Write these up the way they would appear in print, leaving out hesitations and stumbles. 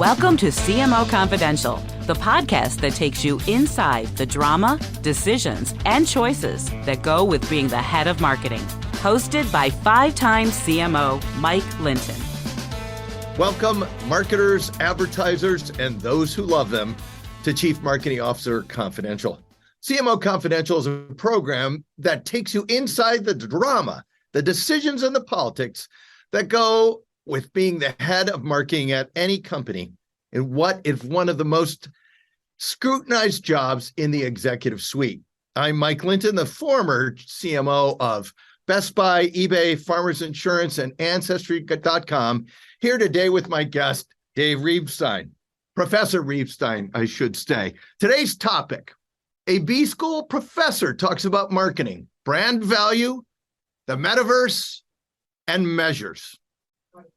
Welcome to CMO Confidential, the podcast that takes you inside the drama, decisions, and choices that go with being the head of marketing. Hosted by five-time CMO Mike Linton. Welcome, marketers, advertisers, and those who love them, to Chief Marketing Officer Confidential. CMO Confidential is a program that takes you inside the drama, the decisions, and the politics that go with being the head of marketing at any company, and what is one of the most scrutinized jobs in the executive suite. I'm Mike Linton, the former CMO of Best Buy, eBay, Farmers Insurance, and Ancestry.com, here today with my guest, Dave Reibstein, Professor Reibstein, I should say. Today's topic, a B School professor talks about marketing, brand value, the metaverse, and measures.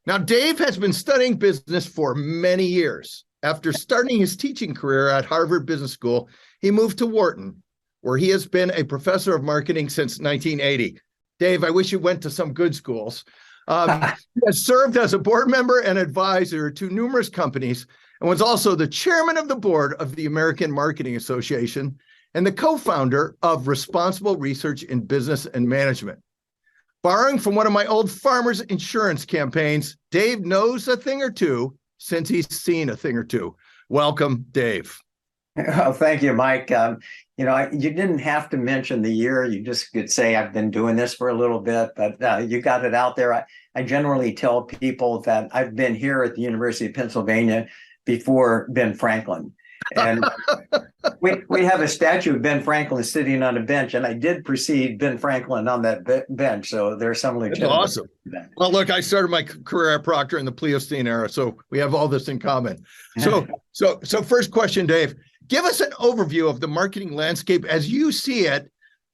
Now, Dave has been studying business for many years. After starting his teaching career at Harvard Business School, he moved to Wharton, where he has been a professor of marketing since 1980. Dave, I wish you went to some good schools. He has served as a board member and advisor to numerous companies and was also the chairman of the board of the American Marketing Association and the co-founder of Responsible Research in Business and Management. Borrowing from one of my old Farmers Insurance campaigns, Dave knows a thing or two since he's seen a thing or two. Welcome, Dave. Oh, thank you, Mike. You didn't have to mention the year. You just could say I've been doing this for a little bit, but you got it out there. I generally tell people that I've been here at the University of Pennsylvania before Ben Franklin. And we have a statue of Ben Franklin sitting on a bench, and I did precede Ben Franklin on that bench, so there's some legitimacy. That's awesome. Well, look, I started my career at Procter in the Pleistocene era, so we have all this in common. So first question, Dave, give us an overview of the marketing landscape as you see it,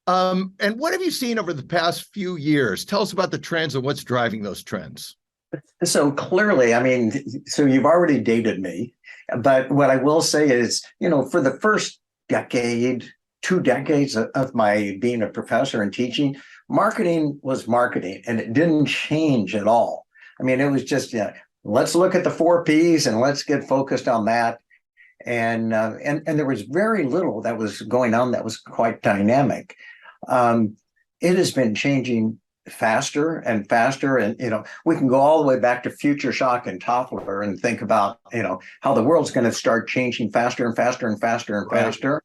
and what have you seen over the past few years? Tell us about the trends and what's driving those trends. So clearly, so you've already dated me. But what I will say is, for the first decade, 2 decades of my being a professor and teaching, marketing was marketing, and it didn't change at all. It was just, let's look at the 4 Ps and let's get focused on that. And there was very little that was going on that was quite dynamic. It has been changing faster and faster, and we can go all the way back to Future Shock and Toffler and think about how the world's going to start changing faster and faster and faster and faster,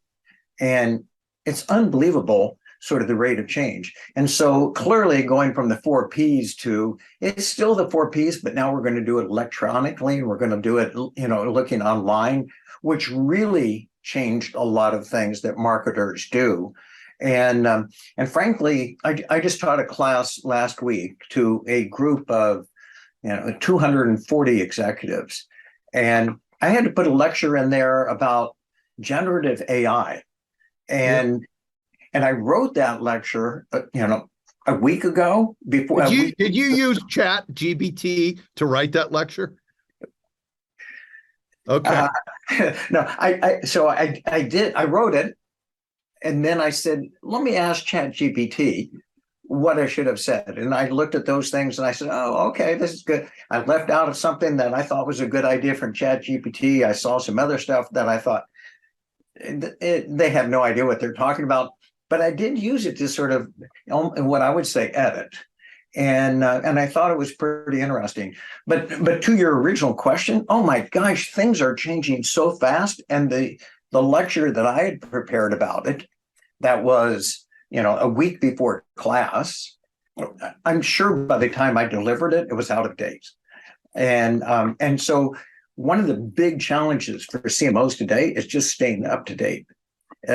and it's unbelievable sort of the rate of change. And so clearly going from the 4 Ps to, it's still the 4 Ps, but now we're going to do it electronically, and we're going to do it looking online, which really changed a lot of things that marketers do. And frankly, I just taught a class last week to a group of 240 executives, and I had to put a lecture in there about generative AI, and I wrote that lecture a week ago. Before did you use ChatGPT to write that lecture? Okay. No, I did. I wrote it. And then I said, let me ask ChatGPT what I should have said. And I looked at those things and I said, oh, okay, this is good. I left out of something that I thought was a good idea from ChatGPT. I saw some other stuff that I thought they have no idea what they're talking about. But I did use it to sort of, what I would say, edit. And I thought it was pretty interesting. But to your original question, oh my gosh, things are changing so fast. And the lecture that I had prepared about it, that was, a week before class, I'm sure by the time I delivered it, it was out of date. And so one of the big challenges for CMOs today is just staying up to date,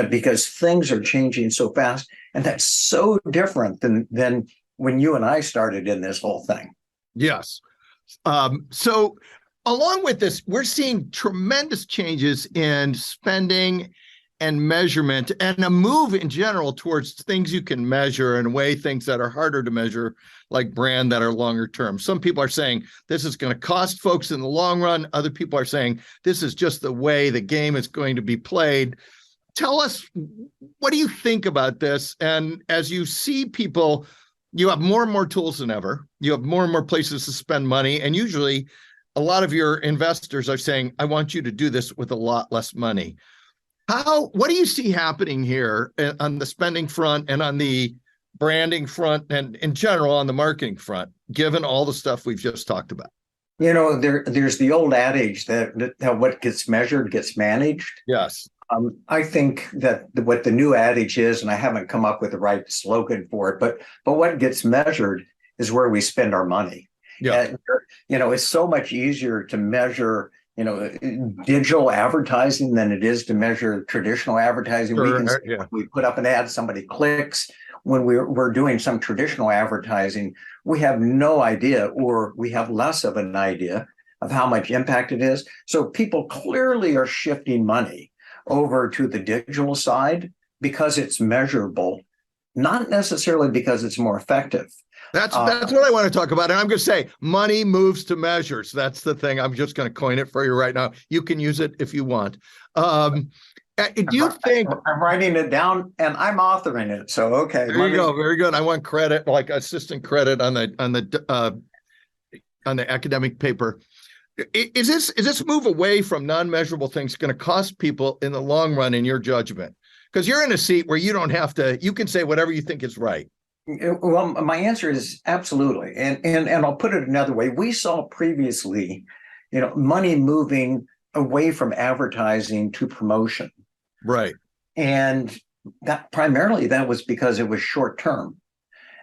because things are changing so fast. And that's so different than when you and I started in this whole thing. Yes. So along with this, we're seeing tremendous changes in spending and measurement, and a move in general towards things you can measure and weigh things that are harder to measure, like brand, that are longer term. Some people are saying this is going to cost folks in the long run. Other people are saying this is just the way the game is going to be played. Tell us, what do you think about this? And as you see people, you have more and more tools than ever. You have more and more places to spend money, and usually a lot of your investors are saying, I want you to do this with a lot less money. What do you see happening here on the spending front and on the branding front and in general on the marketing front, given all the stuff we've just talked about? There's the old adage that what gets measured gets managed. Yes. I think that what the new adage is, and I haven't come up with the right slogan for it, but what gets measured is where we spend our money. Yeah. It's so much easier to measure, digital advertising than it is to measure traditional advertising. Sure, We put up an ad, somebody clicks. When we're doing some traditional advertising, we have no idea, or we have less of an idea of how much impact it is. So people clearly are shifting money over to the digital side because it's measurable, not necessarily because it's more effective. That's what I want to talk about. And I'm going to say money moves to measures. That's the thing. I'm just going to coin it for you right now. You can use it if you want. Do you think I'm writing it down and I'm authoring it? So okay, there you go. Very good. I want credit, like assistant credit on the academic paper. Is this move away from non-measurable things going to cost people in the long run, in your judgment? Because you're in a seat where you don't have to. You can say whatever you think is right. Well, my answer is absolutely, and I'll put it another way. We saw previously, money moving away from advertising to promotion. Right. And that primarily was because it was short term.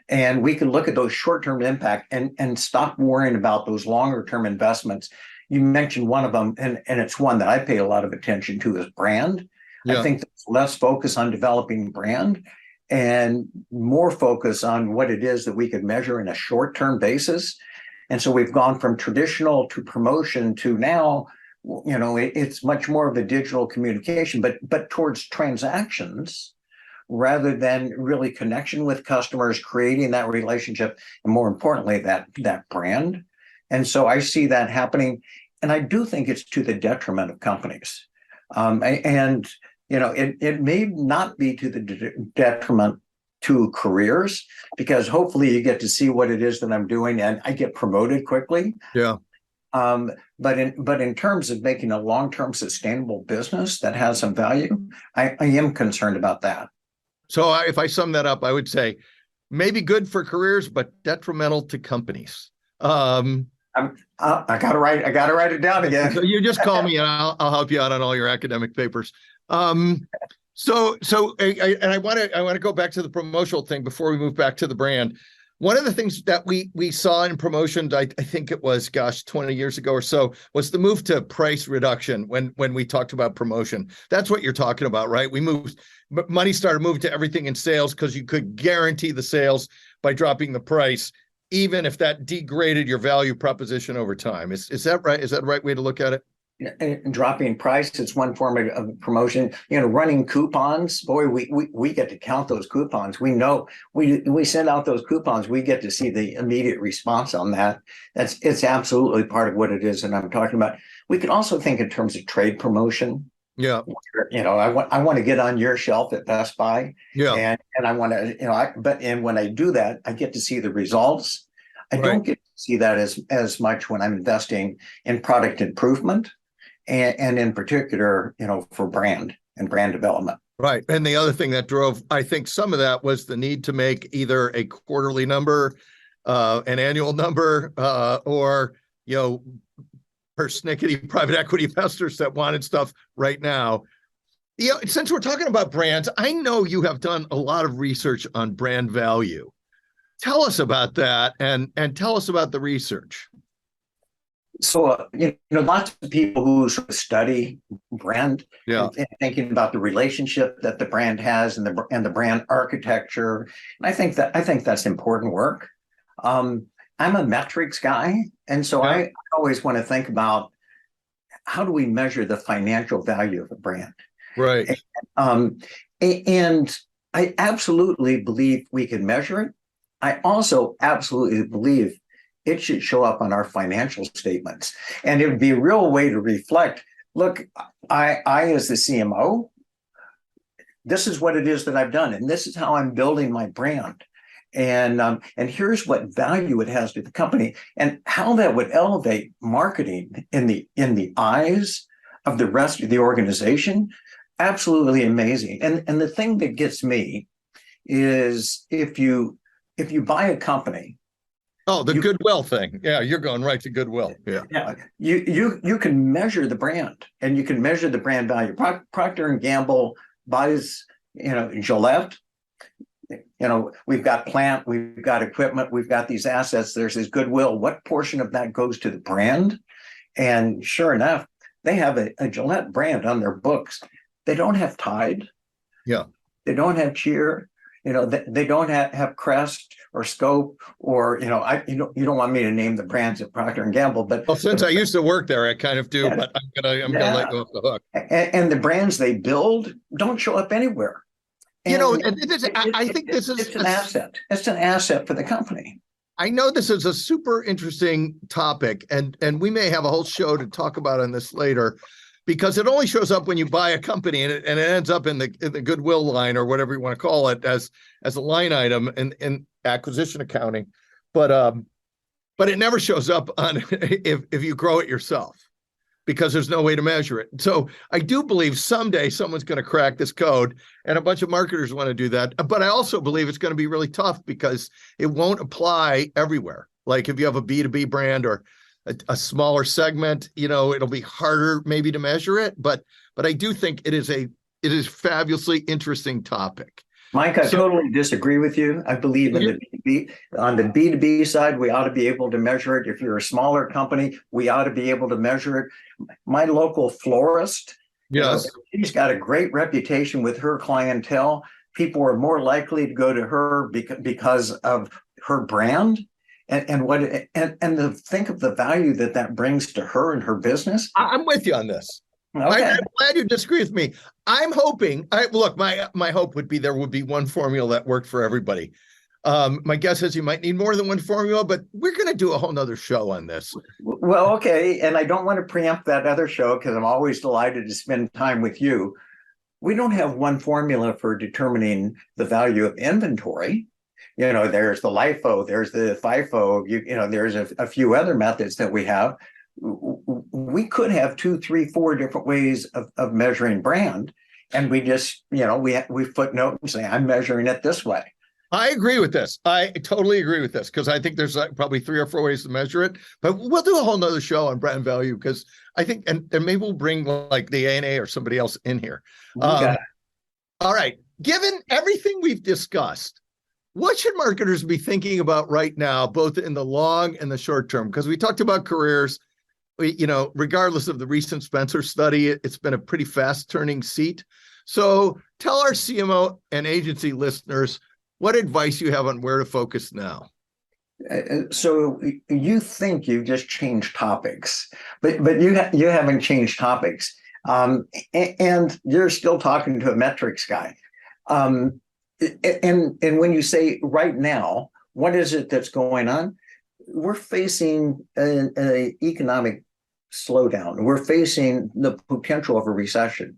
And we could look at those short-term impact and stop worrying about those longer term investments. You mentioned one of them, and it's one that I pay a lot of attention to, is brand. Yeah. I think there's less focus on developing brand and more focus on what it is that we could measure in a short-term basis. And so we've gone from traditional to promotion to now, it's much more of a digital communication, but towards transactions rather than really connection with customers, creating that relationship, and more importantly, that brand. And so I see that happening, and I do think it's to the detriment of companies. It may not be to the detriment to careers, because hopefully you get to see what it is that I'm doing and I get promoted quickly. Yeah. But in terms of making a long-term sustainable business that has some value, I am concerned about that. So if I sum that up, I would say maybe good for careers, but detrimental to companies. I gotta write it down again. So you just call me and I'll help you out on all your academic papers. I want to go back to the promotional thing before we move back to the brand. One of the things that we saw in promotions, I think it was, 20 years ago or so, was the move to price reduction when we talked about promotion. That's what you're talking about, right? Money started moving to everything in sales because you could guarantee the sales by dropping the price, even if that degraded your value proposition over time. Is that right? Is that the right way to look at it? Dropping price, it's one form of promotion. Running coupons, boy, we get to count those coupons. We know we send out those coupons, we get to see the immediate response on that. It's absolutely part of what it is that I'm talking about. We can also think in terms of trade promotion. Yeah. I want to get on your shelf at Best Buy. Yeah. And I want to, and when I do that, I get to see the results. I don't get to see that as much when I'm investing in product improvement. And in particular, for brand and brand development. Right. And the other thing that drove, I think, some of that was the need to make either a quarterly number, an annual number, or, persnickety private equity investors that wanted stuff right now. Since we're talking about brands, I know you have done a lot of research on brand value. Tell us about that and tell us about the research. So, lots of people who sort of study brand, and thinking about the relationship that the brand has and the brand architecture. And I think that's important work. I'm a metrics guy. And so I always want to think about, how do we measure the financial value of a brand? Right. And I absolutely believe we can measure it. I also absolutely believe it should show up on our financial statements. And it would be a real way to reflect, look, I as the CMO, this is what it is that I've done, and this is how I'm building my brand. And here's what value it has to the company, and how that would elevate marketing in the eyes of the rest of the organization. Absolutely amazing. And the thing that gets me is if you buy a company. Oh, the goodwill thing. Yeah, you're going right to goodwill. Yeah. Yeah. You can measure the brand, and you can measure the brand value. Procter and Gamble buys, Gillette. We've got plant, we've got equipment, we've got these assets. There's this goodwill. What portion of that goes to the brand? And sure enough, they have a Gillette brand on their books. They don't have Tide. Yeah. They don't have Cheer. They don't have Crest or Scope, or you don't want me to name the brands at Procter and Gamble, but since I used to work there, I kind of do. Yeah, but I'm gonna let you off the hook. And the brands they build don't show up anywhere. And I think this is an asset. It's an asset for the company. I know this is a super interesting topic, and we may have a whole show to talk about on this later, because it only shows up when you buy a company, and it ends up in the goodwill line, or whatever you want to call it, as a line item in acquisition accounting. But it never shows up on if you grow it yourself, because there's no way to measure it. So I do believe someday someone's going to crack this code, and a bunch of marketers want to do that. But I also believe it's going to be really tough, because it won't apply everywhere. Like if you have a B2B brand or a smaller segment, it'll be harder maybe to measure it. But I do think it is fabulously interesting topic. Mike, I totally disagree with you. I believe in the B2B. On the B2B side, we ought to be able to measure it. If you're a smaller company, we ought to be able to measure it. My local florist, yes, she's got a great reputation with her clientele. People are more likely to go to her because of her brand. And to think of the value that brings to her and her business. I'm with you on this. Okay. I'm glad you disagree with me. I'm hoping. My hope would be there would be one formula that worked for everybody. My guess is you might need more than one formula, but we're going to do a whole nother show on this. Well, okay, and I don't want to preempt that other show, because I'm always delighted to spend time with you. We don't have one formula for determining the value of inventory. There's the LIFO, there's the FIFO, there's a few other methods that we have. We could have 2, 3, 4 different ways of measuring brand. And we just, we footnote and say, I'm measuring it this way. I agree with this. I totally agree with this, because I think there's probably 3 or 4 ways to measure it. But we'll do a whole nother show on brand value, because I think, and maybe we'll bring like the ANA or somebody else in here. All right. Given everything we've discussed, what should marketers be thinking about right now, both in the long and the short term? Because we talked about careers. Regardless of the recent Spencer study, it's been a pretty fast turning seat. So tell our CMO and agency listeners what advice you have on where to focus now. So you think you've just changed topics, but you haven't changed topics, and you're still talking to a metrics guy. And when you say right now, what is it that's going on? We're facing an economic slowdown. We're facing the potential of a recession.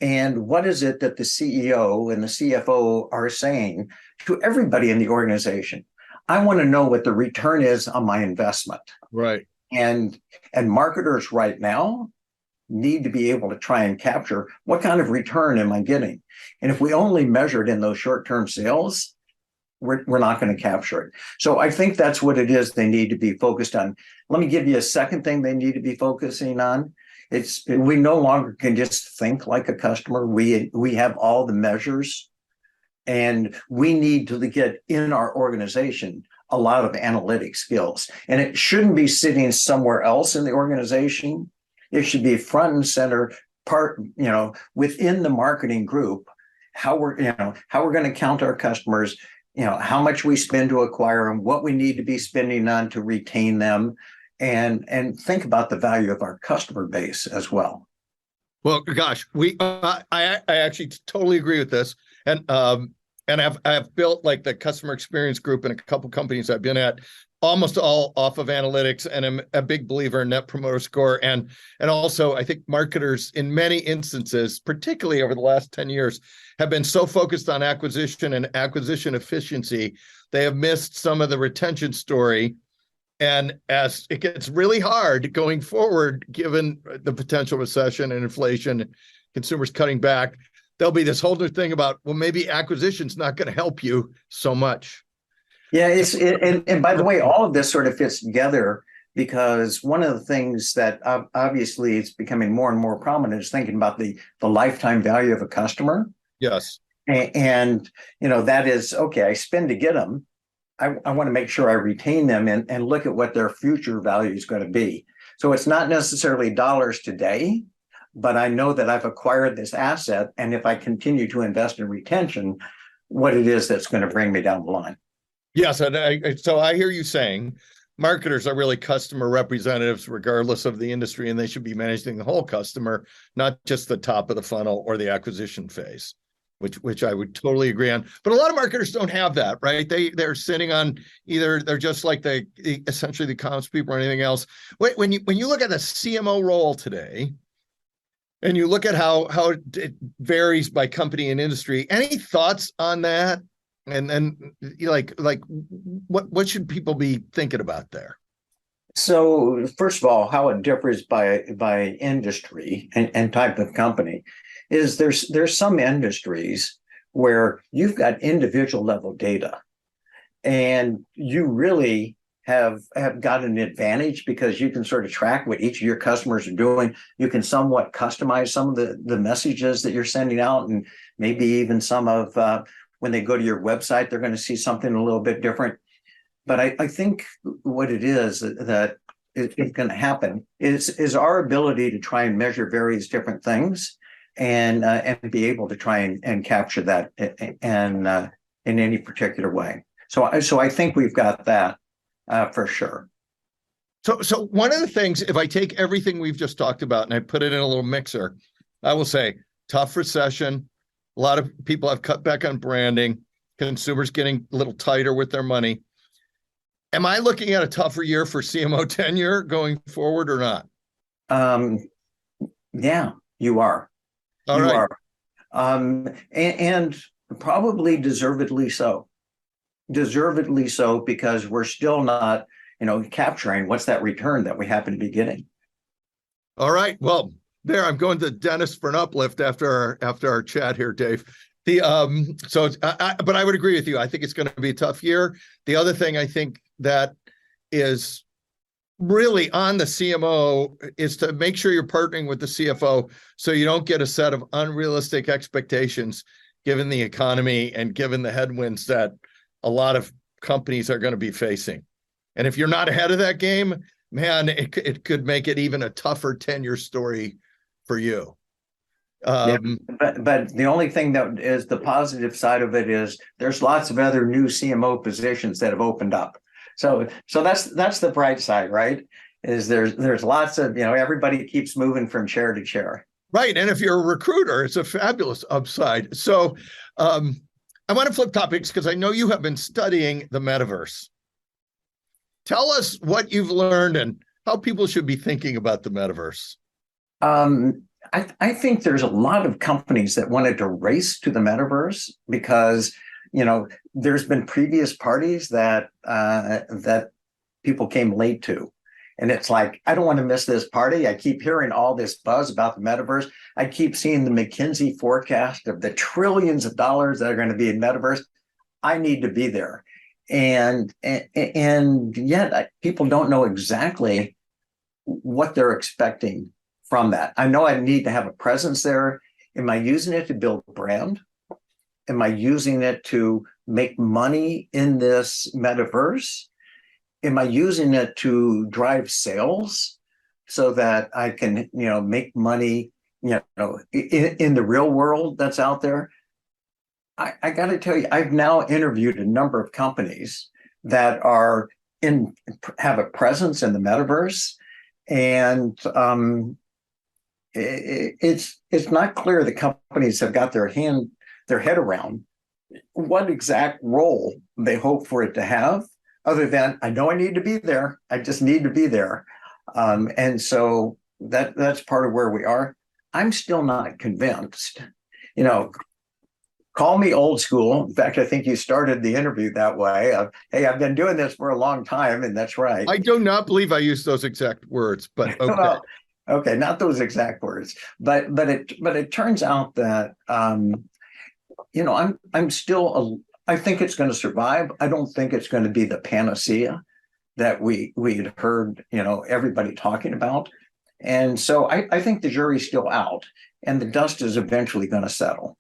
And what is it that the CEO and the CFO are saying to everybody in the organization? I want to know what the return is on my investment. Right. And marketers right now need to be able to try and capture what kind of return am I getting? And if we only measure it in those short-term sales, we're not going to capture it. So I think that's what it is they need to be focused on. Let me give you a second thing they need to be focusing on. We no longer can just think like a customer. We have all the measures, and we need to get in our organization a lot of analytic skills. And it shouldn't be sitting somewhere else in the organization. It should be front and center within the marketing group, how we're going to count our customers, how much we spend to acquire them, what we need to be spending on to retain them, and think about the value of our customer base as well. Well, gosh, I actually totally agree with this, and I've built like the customer experience group in a couple companies I've been at, almost all off of analytics, and I'm a big believer in Net Promoter Score. And also, I think marketers in many instances, particularly over the last 10 years, have been so focused on acquisition and acquisition efficiency, they have missed some of the retention story. And as it gets really hard going forward, given the potential recession and inflation, consumers cutting back, there'll be this whole new thing about, well, maybe acquisition's not going to help you so much. Yeah, and by the way, all of this sort of fits together because one of the things that obviously it's becoming more and more prominent is thinking about the lifetime value of a customer. Yes. And that is, okay, I spend to get them. I want to make sure I retain them and look at what their future value is going to be. So it's not necessarily dollars today, but I know that I've acquired this asset. And if I continue to invest in retention, what it is that's going to bring me down the line. Yes, and so I hear you saying marketers are really customer representatives regardless of the industry, and they should be managing the whole customer, not just the top of the funnel or the acquisition phase, which I would totally agree on. But a lot of marketers don't have that, right? They're sitting on either they're just like essentially the comms people or anything else. When you look at the CMO role today, and you look at how it varies by company and industry, any thoughts on that? And then what should people be thinking about there? So first of all, how it differs by industry and type of company is there's some industries where you've got individual level data and you really have got an advantage because you can sort of track what each of your customers are doing. You can somewhat customize some of the messages that you're sending out, and maybe even some of when they go to your website, they're going to see something a little bit different. But I think what it is that is going to happen is our ability to try and measure various different things and be able to try and capture that in any particular way. So I think we've got that for sure. So one of the things, if I take everything we've just talked about and I put it in a little mixer, I will say tough recession. A lot of people have cut back on branding. Consumers getting a little tighter with their money. Am I looking at a tougher year for CMO tenure going forward or not? Yeah, you are. All you right. are. And probably deservedly so. Deservedly so, because we're still not, capturing what's that return that we happen to be getting. All right. Well, there, I'm going to the dentist for an uplift after our chat here, Dave. But I would agree with you. I think it's going to be a tough year. The other thing I think that is really on the CMO is to make sure you're partnering with the CFO so you don't get a set of unrealistic expectations given the economy and given the headwinds that a lot of companies are going to be facing. And if you're not ahead of that game, man, it could make it even a tougher tenure story for you. But the only thing that is the positive side of it is there's lots of other new CMO positions that have opened up. So that's the bright side, right? Is there's lots of, everybody keeps moving from chair to chair. Right. And if you're a recruiter, it's a fabulous upside. So I want to flip topics because I know you have been studying the metaverse. Tell us what you've learned and how people should be thinking about the metaverse. I think there's a lot of companies that wanted to race to the metaverse because, there's been previous parties that people came late to. And it's like, I don't want to miss this party. I keep hearing all this buzz about the metaverse. I keep seeing the McKinsey forecast of the trillions of dollars that are going to be in metaverse. I need to be there. And yet people don't know exactly what they're expecting from that. I know I need to have a presence there. Am I using it to build brand? Am I using it to make money in this metaverse? Am I using it to drive sales so that I can, make money, in the real world that's out there? I got to tell you, I've now interviewed a number of companies that have a presence in the metaverse, and it's not clear the companies have got their head around what exact role they hope for it to have, other than I know I need to be there. I just need to be there. And so that's part of where we are. I'm still not convinced. You know, call me old school. In fact, I think you started the interview that way. Hey, I've been doing this for a long time, and that's right. I do not believe I used those exact words, but okay. Well, okay, not those exact words, but it turns out that I'm still I think it's going to survive. I don't think it's going to be the panacea that we'd heard, everybody talking about. And so I think the jury's still out, and the dust is eventually going to settle.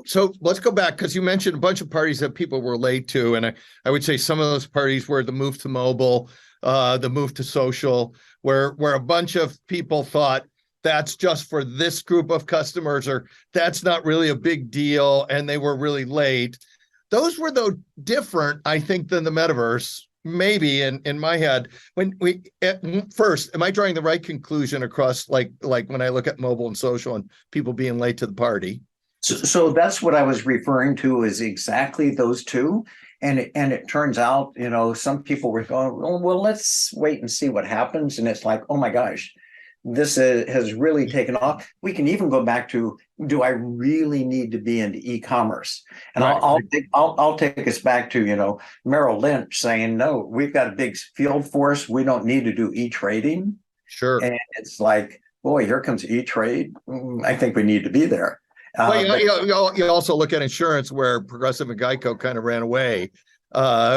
So let's go back, because you mentioned a bunch of parties that people were late to. And I would say some of those parties were the move to mobile, the move to social, where a bunch of people thought that's just for this group of customers, or that's not really a big deal, and they were really late. Those were, though, different, I think, than the metaverse, maybe in my head. First, am I drawing the right conclusion across, like when I look at mobile and social and people being late to the party? So that's what I was referring to, is exactly those two. And it turns out, some people were going, well, let's wait and see what happens. And it's like, oh my gosh, this has really taken off. We can even go back to, do I really need to be into e-commerce? And right. I'll take us back to, Merrill Lynch saying, no, we've got a big field force. We don't need to do e-trading. Sure. And it's like, boy, here comes e-trade. I think we need to be there. Well, you also look at insurance, where Progressive and Geico kind of ran away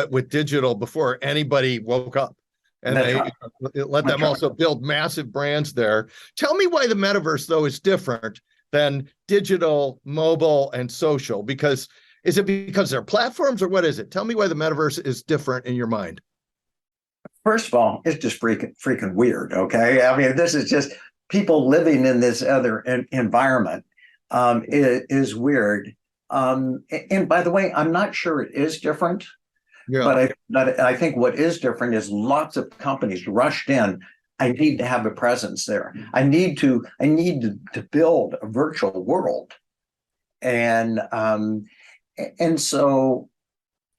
with digital before anybody woke up, and let them also build massive brands there. Tell me why the metaverse, though, is different than digital, mobile, and social. Because is it because they're platforms, or what is it? Tell me why the metaverse is different in your mind. First of all, it's just freaking weird. Okay, I mean, this is just people living in this other environment. Is weird. And by the way, I'm not sure it is different, but I think what is different is lots of companies rushed in. I need to have a presence there. I need to build a virtual world. And so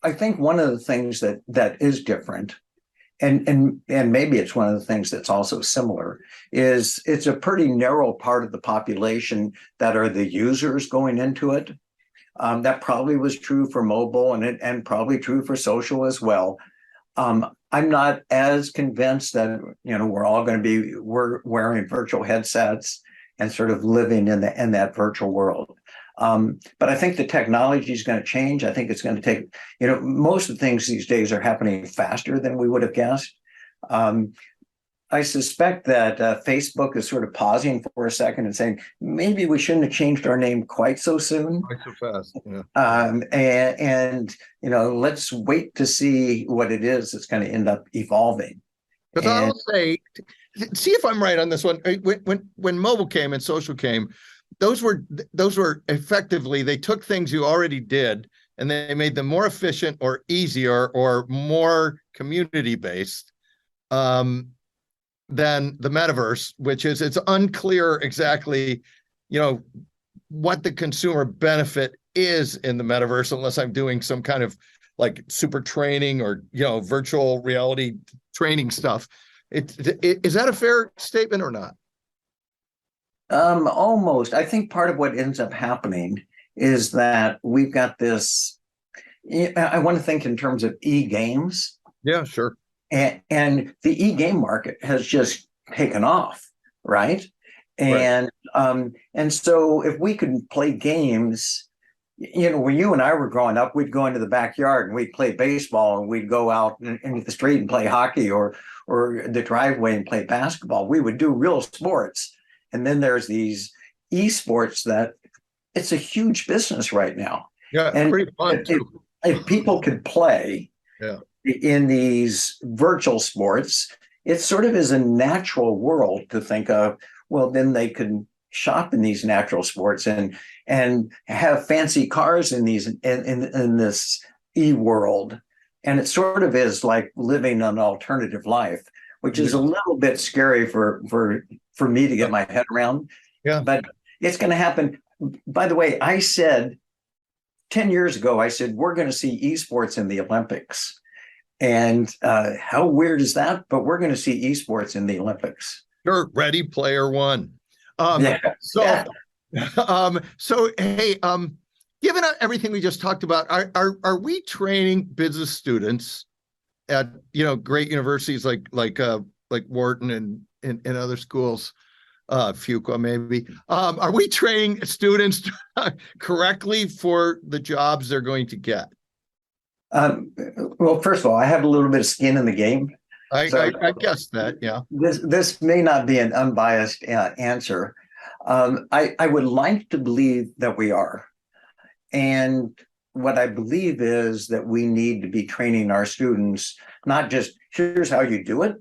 I think one of the things that is different, and maybe it's one of the things that's also similar, is it's a pretty narrow part of the population that are the users going into it. That probably was true for mobile, and probably true for social as well. I'm not as convinced that we're all going to be wearing virtual headsets and sort of living in that virtual world. But I think the technology is going to change. I think it's going to take, most of the things these days are happening faster than we would have guessed. I suspect that Facebook is sort of pausing for a second and saying, maybe we shouldn't have changed our name quite so soon. Quite so fast, yeah. And let's wait to see what it is that's going to end up evolving. Because I'll say, see if I'm right on this one. When mobile came and social came, those were effectively, they took things you already did and they made them more efficient or easier or more community-based than the metaverse, which is, it's unclear exactly, what the consumer benefit is in the metaverse, unless I'm doing some kind of like super training or, virtual reality training stuff. Is that a fair statement or not? Almost. I think part of what ends up happening is that we've got this, I want to think in terms of e-games. Yeah, sure. And the e-game market has just taken off, right? And so if we could play games, when you and I were growing up, we'd go into the backyard and we'd play baseball, and we'd go out into the street and play hockey, or the driveway and play basketball. We would do real sports. And then there's these esports that it's a huge business right now. Yeah, and pretty fun too. If people could play in these virtual sports, it sort of is a natural world to think of. Well, then they could shop in these natural sports and have fancy cars in these in this e-world. And it sort of is like living an alternative life, which is a little bit scary for me to get my head around. Yeah. But it's going to happen. By the way, I said 10 years ago, we're going to see esports in the Olympics. And how weird is that? But we're going to see esports in the Olympics. Sure, Ready Player One. Yeah. So hey, given everything we just talked about, are we training business students at great universities like Wharton and other schools, Fuqua maybe? Are we training students correctly for the jobs they're going to get? Well, first of all, I have a little bit of skin in the game. I guess that, yeah. This may not be an unbiased answer. I would like to believe that we are. And what I believe is that we need to be training our students, not just here's how you do it,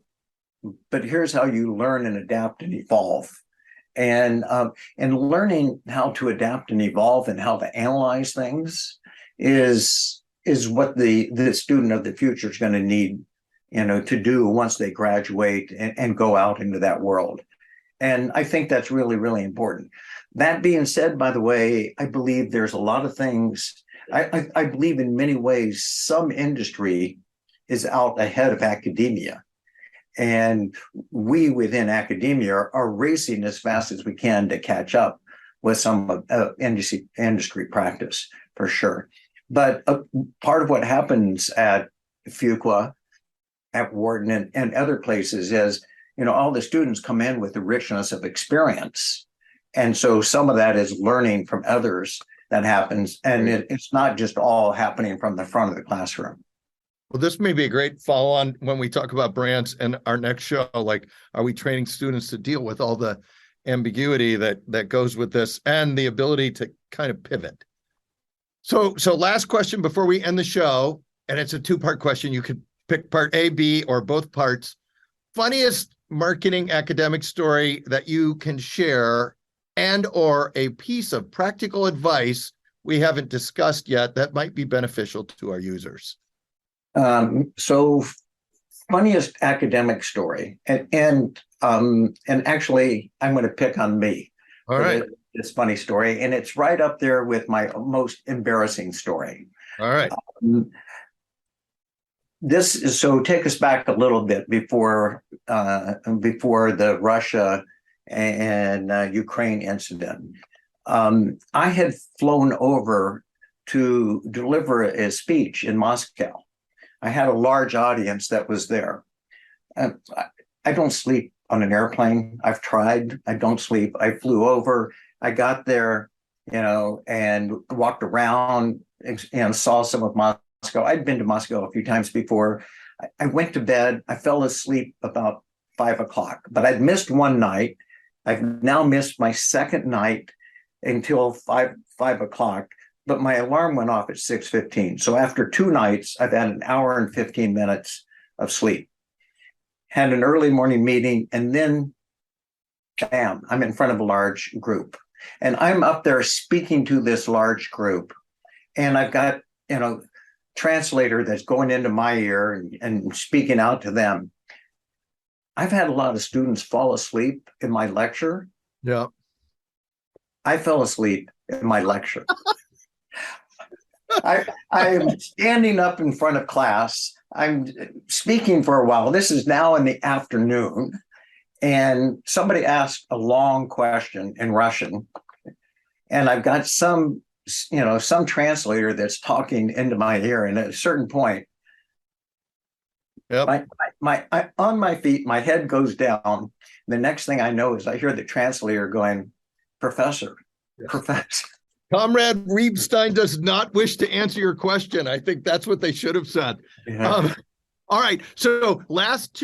but here's how you learn and adapt and evolve. And learning how to adapt and evolve and how to analyze things is what the student of the future is going to need, to do once they graduate and go out into that world. And I think that's really, really important. That being said, by the way, I believe there's a lot of things. I believe in many ways, some industry is out ahead of academia. And we within academia are racing as fast as we can to catch up with some industry practice, for sure. But part of what happens at Fuqua, at Wharton, and other places is, all the students come in with the richness of experience. And so some of that is learning from others that happens. And it's not just all happening from the front of the classroom. Well, this may be a great follow-on when we talk about brands and our next show. Like, are we training students to deal with all the ambiguity that goes with this and the ability to kind of pivot? So last question before we end the show, and it's a two-part question. You could pick part A, B, or both parts. Funniest marketing academic story that you can share, and or a piece of practical advice we haven't discussed yet that might be beneficial to our users. So funniest academic story, and actually I'm going to pick on me. All right. This funny story, and it's right up there with my most embarrassing story. All right. Take us back a little bit before the Russia and Ukraine incident. I had flown over to deliver a speech in Moscow. I had a large audience that was there. I don't sleep on an airplane. I've tried. I don't sleep. I flew over. I got there, and walked around and saw some of Moscow. I'd been to Moscow a few times before. I went to bed. I fell asleep about 5 o'clock, but I'd missed one night. I've now missed my second night until 5 o'clock, but my alarm went off at 6:15. So after 2 nights, I've had an hour and 15 minutes of sleep. Had an early morning meeting, and then bam, I'm in front of a large group. And I'm up there speaking to this large group. And I've got, translator that's going into my ear and speaking out to them. I've had a lot of students fall asleep in my lecture. Yeah. I fell asleep in my lecture. I am standing up in front of class. I'm speaking for a while. This is now in the afternoon. And somebody asked a long question in Russian. And I've got some translator that's talking into my ear. And at a certain point, yep. I on my feet, my head goes down. The next thing I know is I hear the translator going, Professor. Comrade Reibstein does not wish to answer your question. I think that's what they should have said. Yeah. All right. So last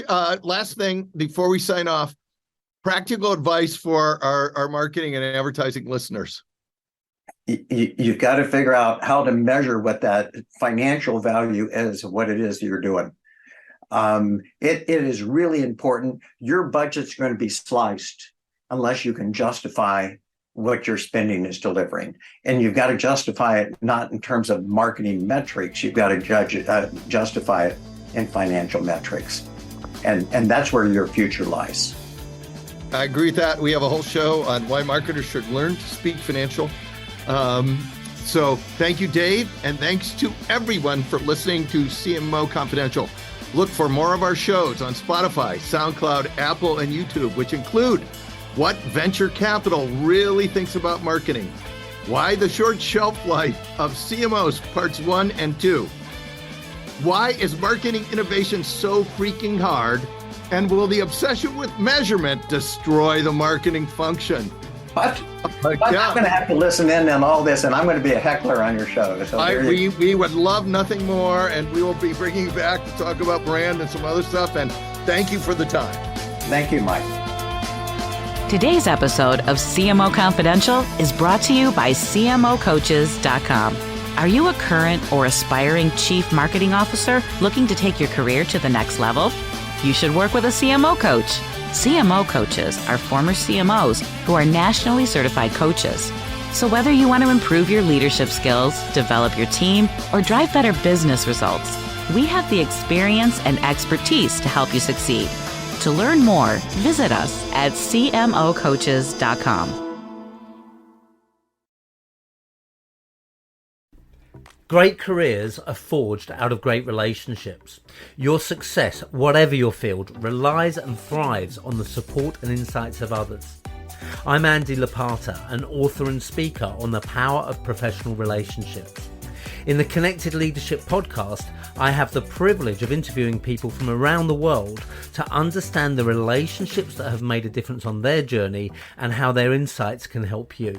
thing before we sign off, practical advice for our marketing and advertising listeners. You've got to figure out how to measure what that financial value is of what it is that you're doing. It is really important. Your budget's going to be sliced unless you can justify what your spending is delivering. And you've got to justify it not in terms of marketing metrics. You've got to justify it in financial metrics. And that's where your future lies. I agree with that. We have a whole show on why marketers should learn to speak financial. So thank you, Dave. And thanks to everyone for listening to CMO Confidential. Look for more of our shows on Spotify, SoundCloud, Apple, and YouTube, which include what venture capital really thinks about marketing, why the short shelf life of CMOs parts 1 and 2, why is marketing innovation so freaking hard, and will the obsession with measurement destroy the marketing function? What? I'm going to have to listen in on all this, and I'm going to be a heckler on your show. So we would love nothing more, and we will be bringing you back to talk about brand and some other stuff. And thank you for the time. Thank you, Mike. Today's episode of CMO Confidential is brought to you by CMOcoaches.com. Are you a current or aspiring chief marketing officer looking to take your career to the next level? You should work with a CMO coach. CMO coaches are former CMOs who are nationally certified coaches. So whether you want to improve your leadership skills, develop your team, or drive better business results, we have the experience and expertise to help you succeed. To learn more, visit us at CMOcoaches.com. Great careers are forged out of great relationships. Your success, whatever your field, relies and thrives on the support and insights of others. I'm Andy Lapata, an author and speaker on the power of professional relationships. In the Connected Leadership podcast, I have the privilege of interviewing people from around the world to understand the relationships that have made a difference on their journey and how their insights can help you.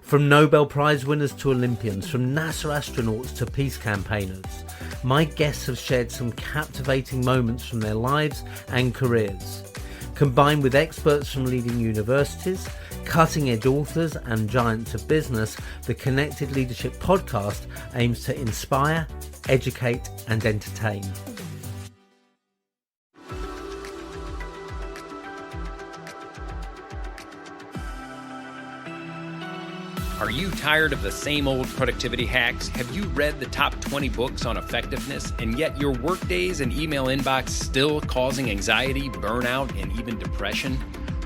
From Nobel Prize winners to Olympians, from NASA astronauts to peace campaigners, my guests have shared some captivating moments from their lives and careers. Combined with experts from leading universities, cutting-edge authors and giants of business, the Connected Leadership podcast aims to inspire, educate and entertain. Are you tired of the same old productivity hacks? Have you read the top 20 books on effectiveness, and yet your workdays and email inbox still causing anxiety, burnout, and even depression?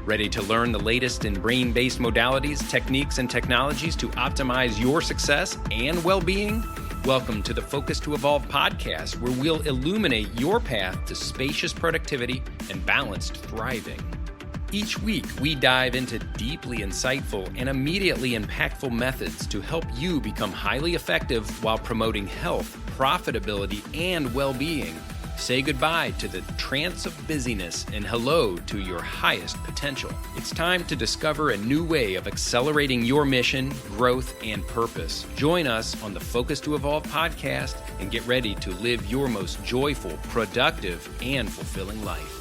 Ready to learn the latest in brain-based modalities, techniques, and technologies to optimize your success and well-being? Welcome to the Focus to Evolve podcast, where we'll illuminate your path to spacious productivity and balanced thriving. Each week, we dive into deeply insightful and immediately impactful methods to help you become highly effective while promoting health, profitability, and well-being. Say goodbye to the trance of busyness and hello to your highest potential. It's time to discover a new way of accelerating your mission, growth, and purpose. Join us on the Focus to Evolve podcast and get ready to live your most joyful, productive, and fulfilling life.